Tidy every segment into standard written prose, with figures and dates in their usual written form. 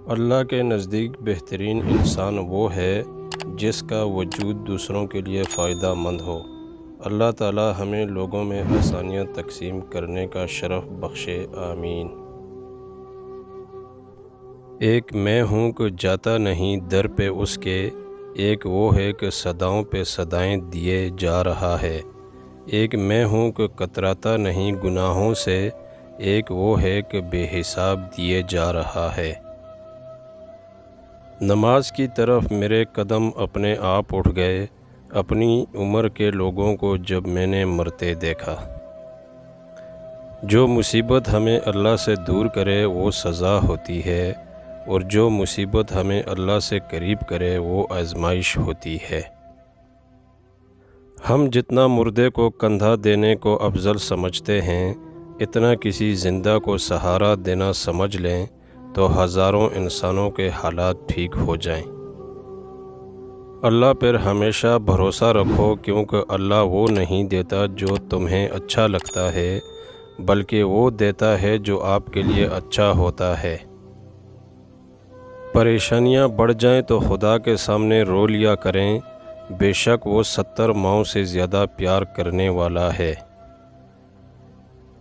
اللہ کے نزدیک بہترین انسان وہ ہے جس کا وجود دوسروں کے لیے فائدہ مند ہو۔ اللہ تعالی ہمیں لوگوں میں آسانیاں تقسیم کرنے کا شرف بخشے، آمین۔ ایک میں ہوں کہ جاتا نہیں در پہ اس کے، ایک وہ ہے کہ صداؤں پہ صدائیں دیے جا رہا ہے۔ ایک میں ہوں کہ کتراتا نہیں گناہوں سے، ایک وہ ہے کہ بے حساب دیے جا رہا ہے۔ نماز کی طرف میرے قدم اپنے آپ اٹھ گئے، اپنی عمر کے لوگوں کو جب میں نے مرتے دیکھا۔ جو مصیبت ہمیں اللہ سے دور کرے وہ سزا ہوتی ہے، اور جو مصیبت ہمیں اللہ سے قریب کرے وہ آزمائش ہوتی ہے۔ ہم جتنا مردے کو کندھا دینے کو افضل سمجھتے ہیں، اتنا کسی زندہ کو سہارا دینا سمجھ لیں تو ہزاروں انسانوں کے حالات ٹھیک ہو جائیں۔ اللہ پر ہمیشہ بھروسہ رکھو، کیونکہ اللہ وہ نہیں دیتا جو تمہیں اچھا لگتا ہے، بلکہ وہ دیتا ہے جو آپ کے لیے اچھا ہوتا ہے۔ پریشانیاں بڑھ جائیں تو خدا کے سامنے رو لیا کریں، بے شک وہ 70 ماؤں سے زیادہ پیار کرنے والا ہے۔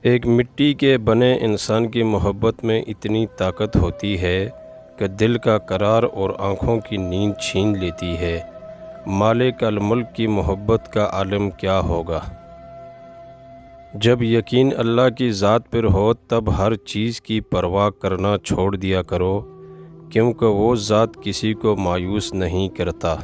ایک مٹی کے بنے انسان کی محبت میں اتنی طاقت ہوتی ہے کہ دل کا قرار اور آنکھوں کی نیند چھین لیتی ہے۔ مالک الملک کی محبت کا عالم کیا ہوگا؟ جب یقین اللہ کی ذات پر ہو تب ہر چیز کی پرواہ کرنا چھوڑ دیا کرو، کیونکہ وہ ذات کسی کو مایوس نہیں کرتا۔